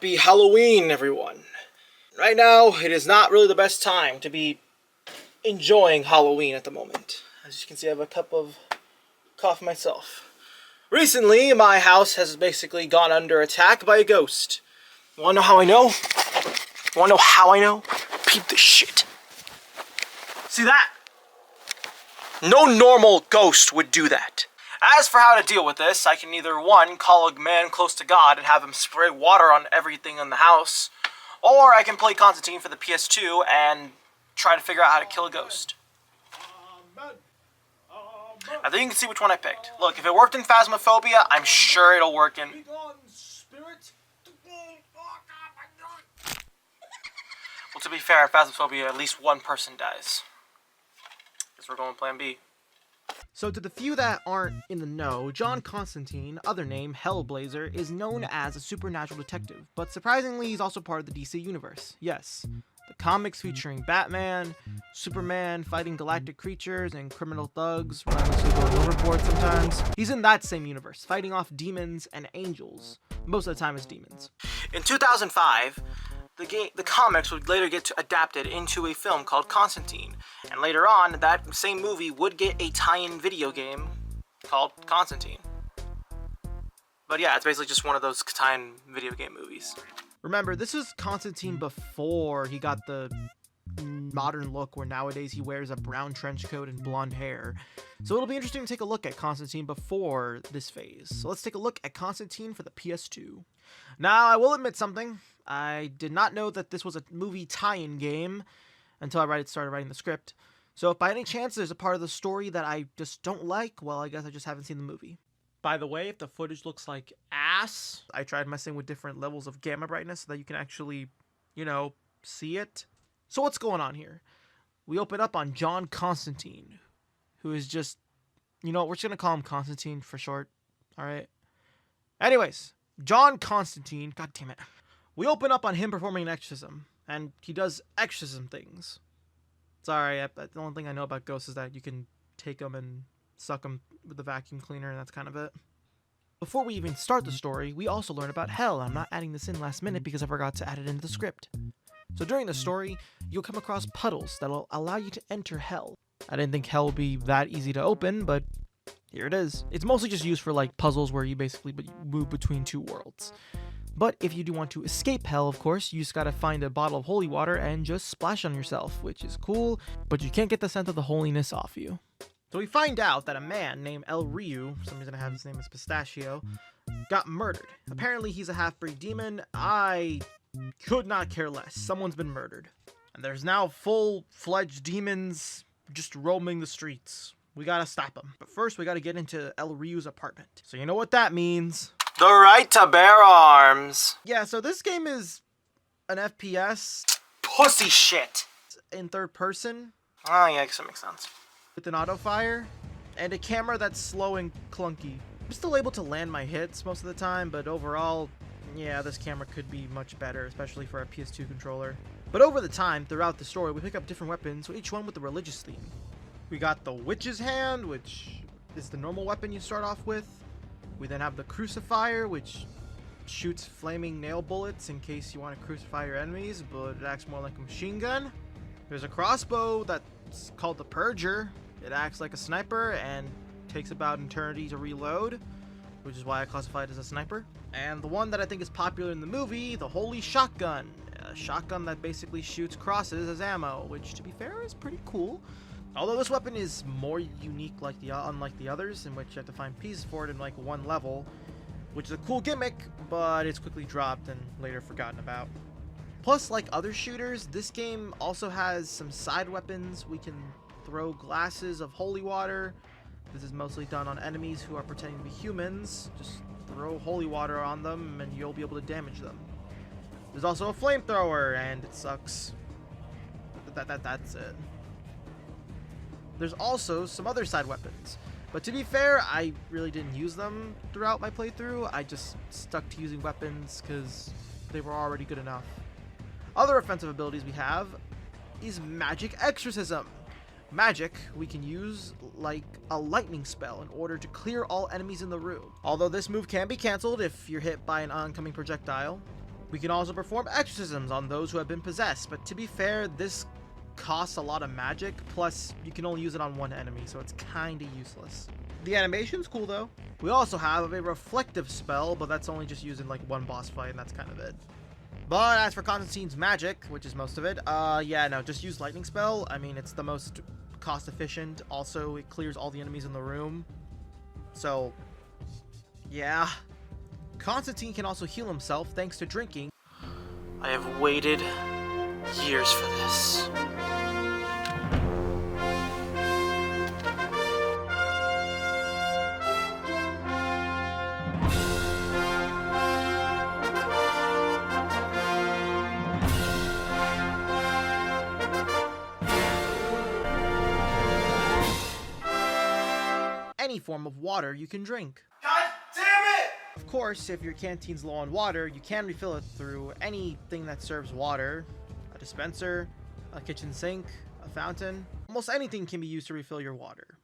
Happy Halloween, everyone. Right now, it is not really the best time to be enjoying Halloween at the moment. As you can see, I have a cup of coffee myself. Recently, my house has basically gone under attack by a ghost. You wanna know how I know? You wanna know how I know? Peep this shit. See that? No normal ghost would do that. As for how to deal with this, I can either, one, call a man close to God and have him spray water on everything in the house, or I can play Constantine for the PS2 and try to figure out how to kill a ghost. I think you can see which one I picked. Look, if it worked in Phasmophobia, I'm sure it'll work in... Well, to be fair, in Phasmophobia, at least one person dies. Guess we're going with Plan B. So to the few that aren't in the know, John Constantine, other name Hellblazer, is known as a supernatural detective, but surprisingly he's also part of the DC universe. Yes, the comics featuring Batman, Superman fighting galactic creatures and criminal thugs, relentlessly going overboard sometimes. He's in that same universe, fighting off demons and angels. Most of the time it's demons. In 2005, the comics would later get adapted into a film called Constantine, and later on, that same movie would get a tie-in video game called Constantine. But yeah, it's basically just one of those tie-in video game movies. Remember, this was Constantine before he got the modern look where nowadays he wears a brown trench coat and blonde hair. So it'll be interesting to take a look at Constantine before this phase. So let's take a look at Constantine for the PS2. Now, I will admit something. I did not know that this was a movie tie-in game until I started writing the script. So if by any chance there's a part of the story that I just don't like, well, I guess I just haven't seen the movie. By the way, if the footage looks like ass, I tried messing with different levels of gamma brightness so that you can actually, see it. So what's going on here? We open up on John Constantine, who is just, we're just going to call him Constantine for short, all right? Anyways, John Constantine, god damn it. We open up on him performing an exorcism, and he does exorcism things. Sorry, the only thing I know about ghosts is that you can take them and suck them with the vacuum cleaner, and that's kind of it. Before we even start the story, we also learn about hell. I'm not adding this in last minute because I forgot to add it into the script. So during the story, you'll come across puddles that'll allow you to enter hell. I didn't think hell would be that easy to open, but here it is. It's mostly just used for like puzzles where you basically move between two worlds. But if you do want to escape hell, of course, you just gotta find a bottle of holy water and just splash on yourself, which is cool, but you can't get the scent of the holiness off you. So we find out that a man named El Ryu, for some reason I have his name as Pistachio, got murdered. Apparently he's a half-breed demon. I could not care less. Someone's been murdered. And there's now full-fledged demons just roaming the streets. We gotta stop them. But first we gotta get into El Ryu's apartment. So you know what that means. The right to bear arms. Yeah, so this game is an FPS. Pussy shit. In third person. Oh yeah, I guess that makes sense. With an auto fire. And a camera that's slow and clunky. I'm still able to land my hits most of the time, but overall, yeah, this camera could be much better, especially for a PS2 controller. But over the time, throughout the story, we pick up different weapons, each one with a religious theme. We got the Witch's Hand, which is the normal weapon you start off with. We then have the Crucifier, which shoots flaming nail bullets in case you want to crucify your enemies, but it acts more like a machine gun. There's a crossbow that's called the Purger. It acts like a sniper and takes about an eternity to reload, which is why I classify it as a sniper. And the one that I think is popular in the movie, the Holy Shotgun. A shotgun that basically shoots crosses as ammo, which to be fair is pretty cool. Although this weapon is more unique unlike the others, in which you have to find pieces for it in like one level, which is a cool gimmick, but it's quickly dropped and later forgotten about. Plus, like other shooters, this game also has some side weapons. We can throw glasses of holy water. This is mostly done on enemies who are pretending to be humans. Just throw holy water on them and you'll be able to damage them. There's also a flamethrower, and it sucks. That's it. There's also some other side weapons, but to be fair, I really didn't use them throughout my playthrough. I just stuck to using weapons because they were already good enough. Other offensive abilities we have is Magic Exorcism. Magic we can use like a lightning spell in order to clear all enemies in the room. Although this move can be cancelled if you're hit by an oncoming projectile. We can also perform exorcisms on those who have been possessed, but to be fair, this costs a lot of magic, plus you can only use it on one enemy, so it's kinda useless. The animation's cool though. We also have a reflective spell, but that's only just used in like one boss fight, and that's kind of it. But as for Constantine's magic, which is most of it, yeah, no, just use lightning spell. I mean, it's the most cost efficient. Also, it clears all the enemies in the room. So, yeah. Constantine can also heal himself thanks to drinking. I have waited years for this. Any form of water you can drink. God damn it! Of course, if your canteen's low on water, you can refill it through anything that serves water. A dispenser, a kitchen sink, a fountain. Almost anything can be used to refill your water.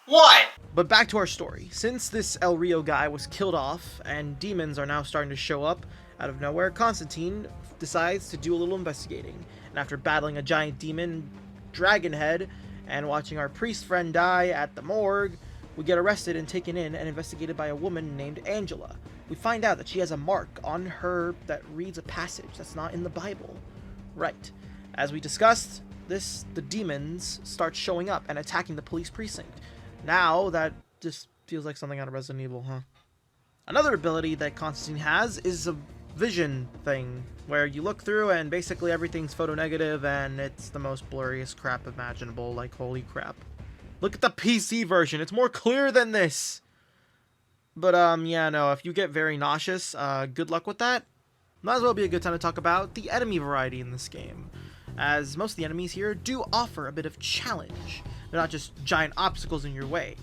What? But back to our story. Since this El Rio guy was killed off and demons are now starting to show up out of nowhere, Constantine decides to do a little investigating. And after battling a giant demon, Dragonhead, and watching our priest friend die at the morgue, we get arrested and taken in and investigated by a woman named Angela. We find out that she has a mark on her that reads a passage that's not in the Bible. Right. As we discussed, the demons start showing up and attacking the police precinct. Now, that just feels like something out of Resident Evil, huh? Another ability that Constantine has is a vision thing, where you look through and basically everything's photonegative and it's the most blurriest crap imaginable, like holy crap. Look at the PC version, it's more clear than this! But yeah, no, if you get very nauseous, good luck with that. Might as well be a good time to talk about the enemy variety in this game, as most of the enemies here do offer a bit of challenge. They're not just giant obstacles in your way.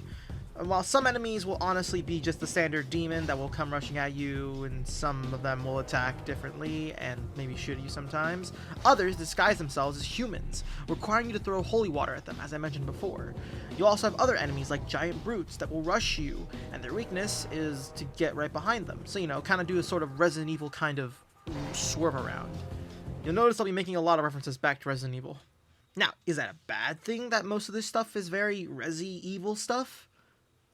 And while some enemies will honestly be just the standard demon that will come rushing at you, and some of them will attack differently and maybe shoot at you sometimes, others disguise themselves as humans, requiring you to throw holy water at them, as I mentioned before. You also have other enemies like giant brutes that will rush you, and their weakness is to get right behind them. So, you know, kind of do a sort of Resident Evil kind of swerve around. You'll notice I'll be making a lot of references back to Resident Evil. Now, is that a bad thing that most of this stuff is very Resi Evil stuff?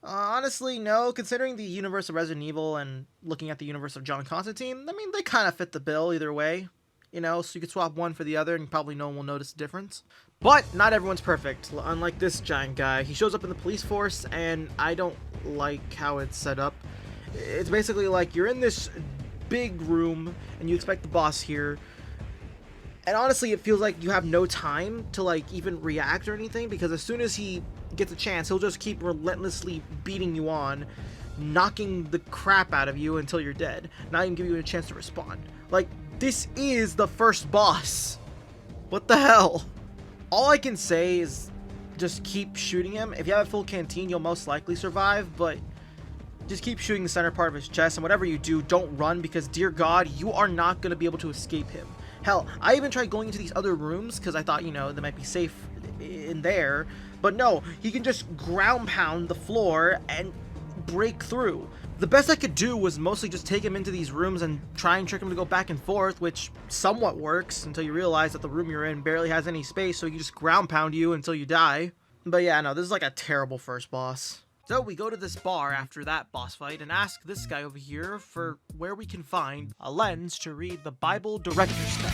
Honestly, no. Considering the universe of Resident Evil and looking at the universe of John Constantine, I mean, they kind of fit the bill either way. You know, so you could swap one for the other and probably no one will notice the difference. But not everyone's perfect. Unlike this giant guy, he shows up in the police force and I don't like how it's set up. It's basically like you're in this big room and you expect the boss here. And honestly, it feels like you have no time to like even react or anything, because as soon as he gets a chance, he'll just keep relentlessly beating you on, knocking the crap out of you until you're dead, not even giving you a chance to respond. Like, this is the first boss. What the hell? All I can say is just keep shooting him. If you have a full canteen, you'll most likely survive, but just keep shooting the center part of his chest, and whatever you do, don't run, because dear God, you are not going to be able to escape him. Hell, I even tried going into these other rooms because I thought, you know, they might be safe in there. But no, he can just ground pound the floor and break through. The best I could do was mostly just take him into these rooms and try and trick him to go back and forth, which somewhat works until you realize that the room you're in barely has any space, so he can just ground pound you until you die. But yeah, no, this is like a terrible first boss. So we go to this bar after that boss fight and ask this guy over here for where we can find a lens to read the Bible Director's Cut.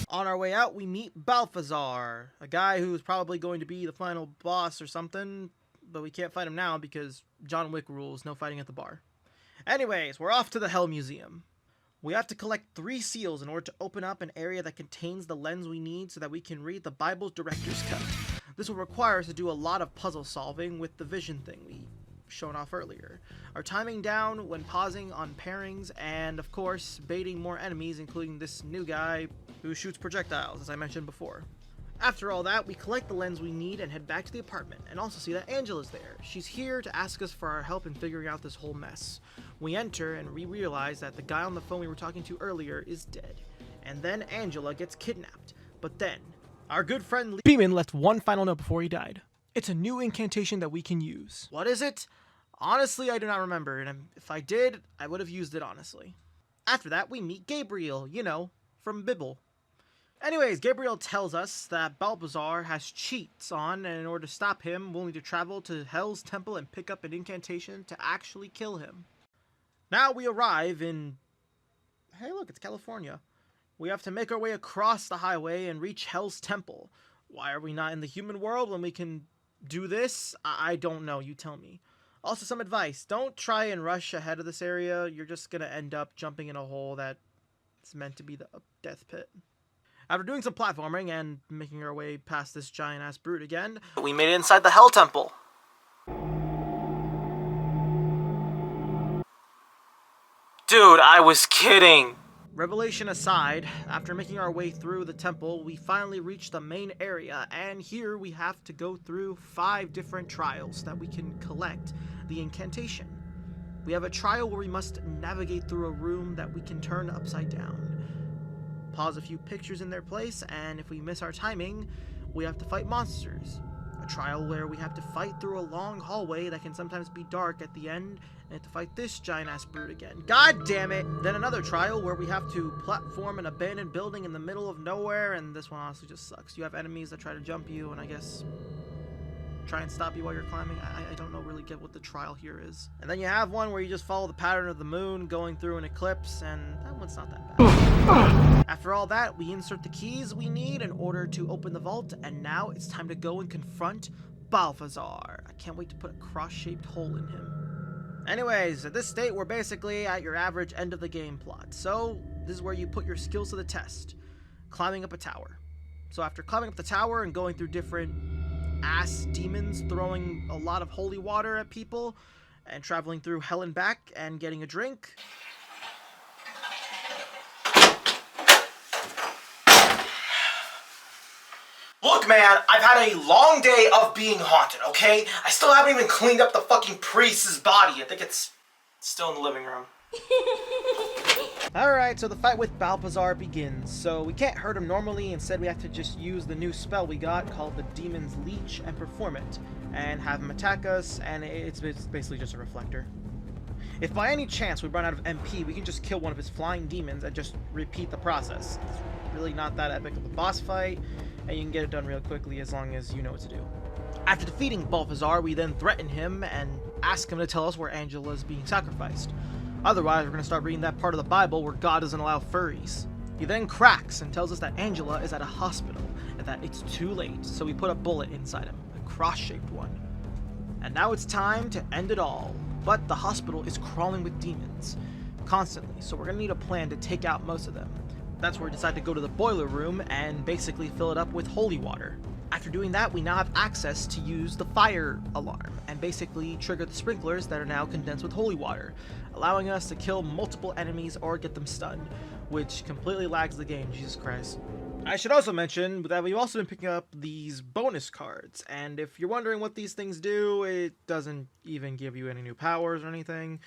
On our way out, we meet Balthazar, a guy who's probably going to be the final boss or something, but we can't fight him now because John Wick rules, no fighting at the bar. Anyways, we're off to the Hell Museum. We have to collect 3 seals in order to open up an area that contains the lens we need so that we can read the Bible's Director's Cut. This will require us to do a lot of puzzle solving with the vision thing we shown off earlier. Our timing down when pausing on pairings, and of course baiting more enemies, including this new guy who shoots projectiles, as I mentioned before. After all that, we collect the lens we need and head back to the apartment, and also see that Angela's there. She's here to ask us for our help in figuring out this whole mess. We enter and we realize that the guy on the phone we were talking to earlier is dead. And then Angela gets kidnapped. But then, our good friend Beeman left one final note before he died. It's a new incantation that we can use. What is it? Honestly, I do not remember, and if I did, I would have used it honestly. After that, we meet Gabriel, from Bibble. Anyways, Gabriel tells us that Balthazar has cheats on, and in order to stop him, we'll need to travel to Hell's Temple and pick up an incantation to actually kill him. Now we arrive in... Hey look, it's California. We have to make our way across the highway and reach Hell's Temple. Why are we not in the human world when we can do this? I don't know, you tell me. Also, some advice. Don't try and rush ahead of this area. You're just gonna end up jumping in a hole that's meant to be the death pit. After doing some platforming and making our way past this giant-ass brute again, we made it inside the Hell Temple. Dude, I was kidding! Revelation aside, after making our way through the temple, we finally reached the main area, and here we have to go through 5 different trials that we can collect the incantation. We have a trial where we must navigate through a room that we can turn upside down. Pause a few pictures in their place, and if we miss our timing, we have to fight monsters. A trial where we have to fight through a long hallway that can sometimes be dark at the end, and have to fight this giant-ass brute again. God damn it! Then another trial where we have to platform an abandoned building in the middle of nowhere, and this one honestly just sucks. You have enemies that try to jump you, and I guess try and stop you while you're climbing. I don't really get what the trial here is. And then you have one where you just follow the pattern of the moon going through an eclipse, and that one's not that bad. After all that, we insert the keys we need in order to open the vault, and now it's time to go and confront Balthazar. I can't wait to put a cross-shaped hole in him. Anyways, at this state, we're basically at your average end of the game plot. So, this is where you put your skills to the test. Climbing up a tower. So after climbing up the tower and going through different ass demons throwing a lot of holy water at people, and traveling through hell and back and getting a drink. Look, man, I've had a long day of being haunted, okay? I still haven't even cleaned up the fucking priest's body. I think it's still in the living room. Alright, so the fight with Balthazar begins. So we can't hurt him normally, instead we have to just use the new spell we got called the Demon's Leech and perform it, and have him attack us, and it's basically just a reflector. If by any chance we run out of MP, we can just kill one of his flying demons and just repeat the process. It's really not that epic of a boss fight, and you can get it done real quickly as long as you know what to do. After defeating Balthazar, we then threaten him and ask him to tell us where Angela is being sacrificed. Otherwise, we're going to start reading that part of the Bible where God doesn't allow furries. He then cracks and tells us that Angela is at a hospital and that it's too late, so we put a bullet inside him, a cross-shaped one. And now it's time to end it all. But the hospital is crawling with demons constantly, so we're going to need a plan to take out most of them. That's where we decide to go to the boiler room and basically fill it up with holy water. After doing that, we now have access to use the fire alarm and basically trigger the sprinklers that are now condensed with holy water, allowing us to kill multiple enemies or get them stunned, which completely lags the game, Jesus Christ. I should also mention that we've also been picking up these bonus cards, and if you're wondering what these things do, it doesn't even give you any new powers or anything.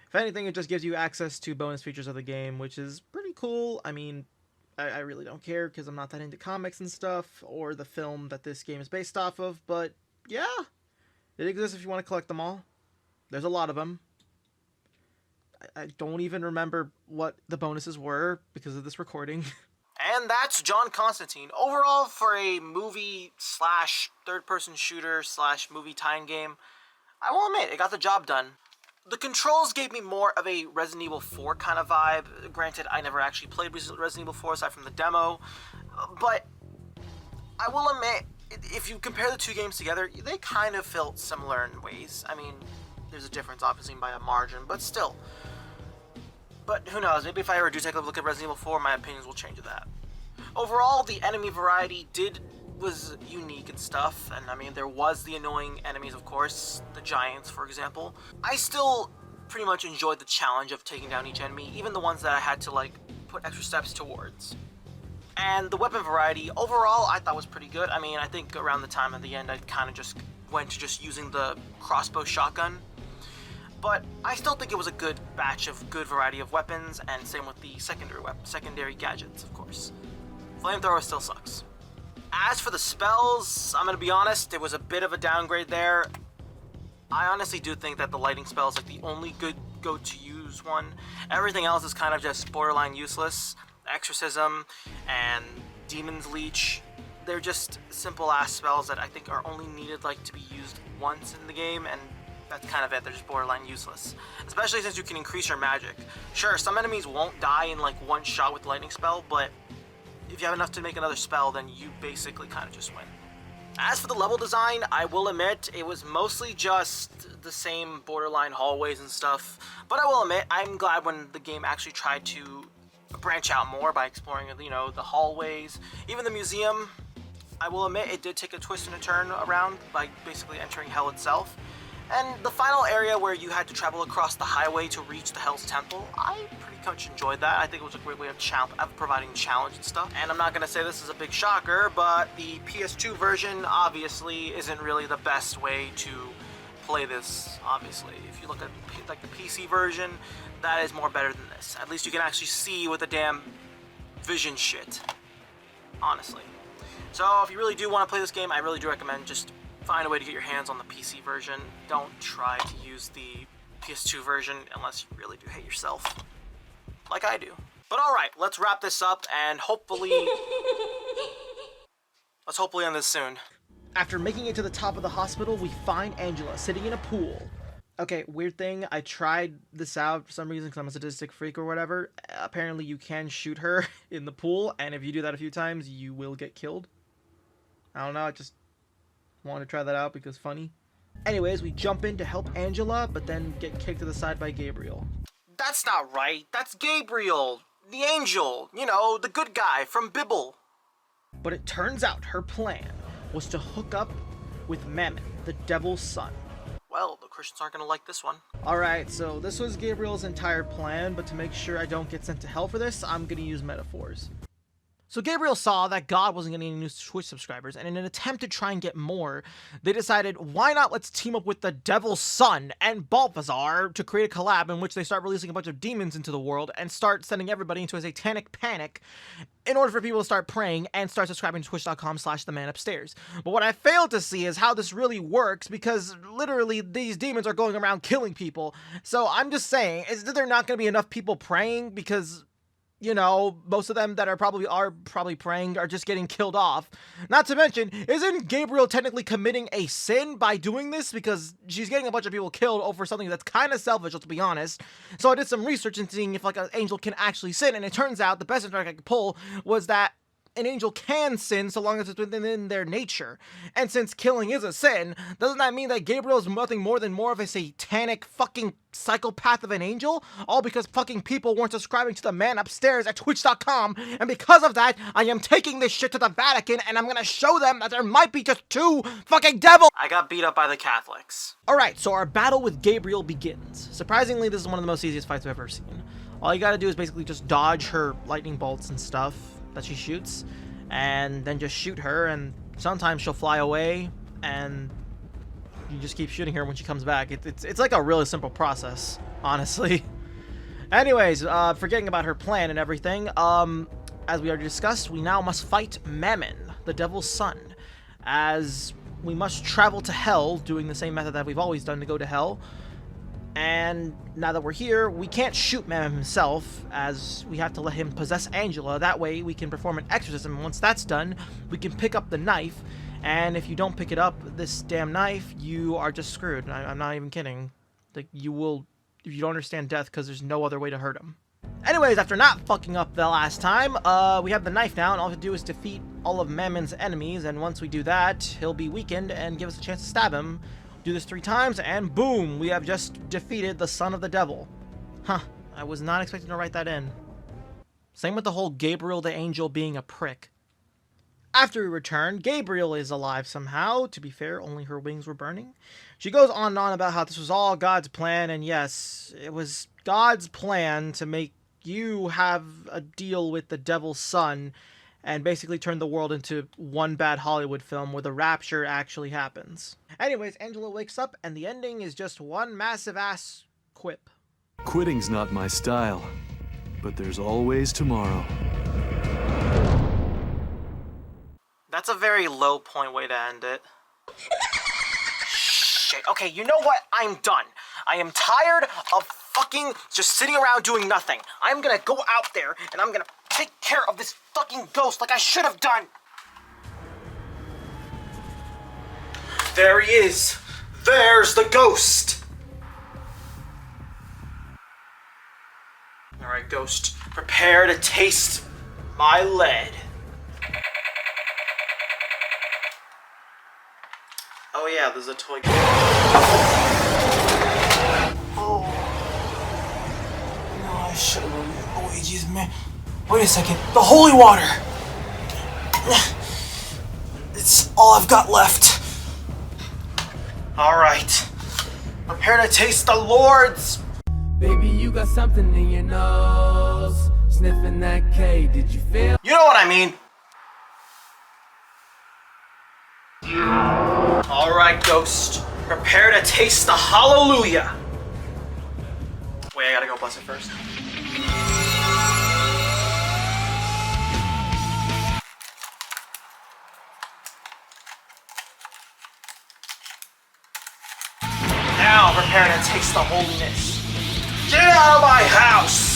If anything, it just gives you access to bonus features of the game, which is pretty cool. I mean, I really don't care because I'm not that into comics and stuff, or the film that this game is based off of, but yeah, it exists if you want to collect them all. There's a lot of them. I don't even remember what the bonuses were because of this recording. And that's John Constantine. Overall, for a movie slash third-person shooter slash movie tie-in game, I will admit, it got the job done. The controls gave me more of a Resident Evil 4 kind of vibe. Granted, I never actually played Resident Evil 4 aside from the demo, but I will admit, if you compare the two games together, they kind of felt similar in ways. I mean, there's a difference obviously by a margin, but still. But who knows, maybe if I ever do take a look at Resident Evil 4, my opinions will change of that. Overall, the enemy variety was unique and stuff, and I mean, there was the annoying enemies, of course, the giants, for example. I still pretty much enjoyed the challenge of taking down each enemy, even the ones that I had to, like, put extra steps towards. And the weapon variety, overall, I thought was pretty good. I mean, I think around the time at the end, I kind of just went to just using the crossbow shotgun. But I still think it was a good batch of good variety of weapons, and same with the secondary gadgets, of course. Flamethrower still sucks. As for the spells, I'm gonna be honest, it was a bit of a downgrade there. I honestly do think that the lightning spell is like the only good go-to-use one. Everything else is kind of just borderline useless. Exorcism and Demon's Leech, they're just simple-ass spells that I think are only needed like to be used once in the game, and that's kind of it. They're just borderline useless. Especially since you can increase your magic. Sure, some enemies won't die in like one shot with the lightning spell, but if you have enough to make another spell, then you basically kind of just win. As for the level design, I will admit it was mostly just the same borderline hallways and stuff, but I will admit I'm glad when the game actually tried to branch out more by exploring, you know, the hallways, even the museum. I will admit it did take a twist and a turn around by basically entering hell itself. And the final area where you had to travel across the highway to reach the Hell's Temple, I pretty much enjoyed that. I think it was a great way of providing challenge and stuff. And I'm not going to say this is a big shocker, but the PS2 version obviously isn't really the best way to play this, obviously. If you look at like the PC version, that is more better than this. At least you can actually see with the damn vision shit, honestly. So if you really do want to play this game, I really do recommend just find a way to get your hands on the PC version. Don't try to use the PS2 version unless you really do hate yourself, like I do. But alright, let's wrap this up and hopefully end this soon. After making it to the top of the hospital, we find Angela sitting in a pool. Okay, weird thing, I tried this out for some reason because I'm a sadistic freak or whatever. Apparently you can shoot her in the pool, and if you do that a few times, you will get killed. I don't know, I just wanted to try that out because funny. Anyways, we jump in to help Angela, but then get kicked to the side by Gabriel. That's not right. That's Gabriel, the angel, you know, the good guy from Bible. But it turns out her plan was to hook up with Mammon, the devil's son. Well, the Christians aren't gonna like this one. Alright, so this was Gabriel's entire plan, but to make sure I don't get sent to hell for this, I'm gonna use metaphors. So Gabriel saw that God wasn't getting any new Twitch subscribers, and in an attempt to try and get more, they decided, why not let's team up with the Devil's Son and Balthazar to create a collab in which they start releasing a bunch of demons into the world and start sending everybody into a satanic panic in order for people to start praying and start subscribing to twitch.com/themanupstairs. But what I failed to see is how this really works, because literally these demons are going around killing people. So I'm just saying, is that there not going to be enough people praying because, you know, most of them that are probably praying are just getting killed off. Not to mention, isn't Gabriel technically committing a sin by doing this? Because she's getting a bunch of people killed over something that's kind of selfish, let's be honest. So I did some research and seeing if like an angel can actually sin, and it turns out the best information I could pull was that an angel can sin so long as it's within their nature. And since killing is a sin, doesn't that mean that Gabriel is nothing more than more of a satanic fucking psychopath of an angel? All because fucking people weren't subscribing to the man upstairs at twitch.com, and because of that, I am taking this shit to the Vatican, and I'm gonna show them that there might be just two fucking devils! I got beat up by the Catholics. Alright, so our battle with Gabriel begins. Surprisingly, this is one of the most easiest fights I've ever seen. All you gotta do is basically just dodge her lightning bolts and stuff that she shoots, and then just shoot her, and sometimes she'll fly away, and you just keep shooting her when she comes back. It's like a really simple process, honestly. Anyways, forgetting about her plan and everything, as we already discussed, we now must fight Mammon, the devil's son, as we must travel to hell, doing the same method that we've always done to go to hell. And now that we're here, we can't shoot Mammon himself, as we have to let him possess Angela. That way we can perform an exorcism, and once that's done, we can pick up the knife, and if you don't pick it up, this damn knife, you are just screwed. I'm not even kidding. Like, you don't understand death, because there's no other way to hurt him. Anyways, after not fucking up the last time, we have the knife now, and all we have to do is defeat all of Mammon's enemies, and once we do that, he'll be weakened and give us a chance to stab him. Do this 3 times, and boom, we have just defeated the son of the devil. Huh, I was not expecting to write that in. Same with the whole Gabriel the angel being a prick. After we return, Gabriel is alive somehow. To be fair, only her wings were burning. She goes on and on about how this was all God's plan, and yes, it was God's plan to make you have a deal with the devil's son and basically turn the world into one bad Hollywood film where the rapture actually happens. Anyways, Angela wakes up, and the ending is just one massive ass quip. Quitting's not my style, but there's always tomorrow. That's a very low point way to end it. Shit. Okay, you know what? I'm done. I am tired of fucking just sitting around doing nothing. I'm gonna go out there and I'm gonna take care of this fucking ghost like I should have done. There he is. There's the ghost. Alright, ghost. Prepare to taste my lead. Oh yeah, there's a toy. Oh. No, I should have. Oh, jeez, man. Wait a second. The holy water. It's all I've got left. All right. Prepare to taste the Lord's. Baby, you got something in your nose. Sniffing that K, did you feel? You know what I mean. All right, ghost. Prepare to taste the hallelujah. Wait, I gotta go bless it first. Now prepare to taste the holiness. Get out of my house!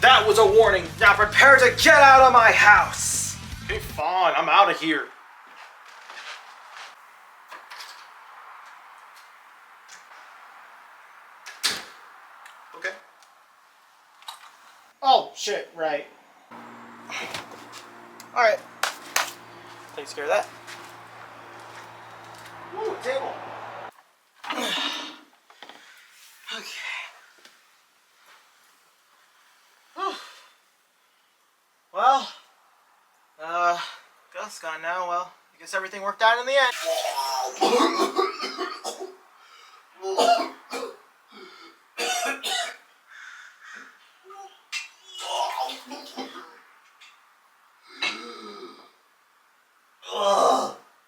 That was a warning. Now prepare to get out of my house. Okay, fine. I'm out of here. Okay. Oh, shit, right. Alright. Takes care of that. Ooh, table. Okay. Well, Gus gone now. Well, I guess everything worked out in the end.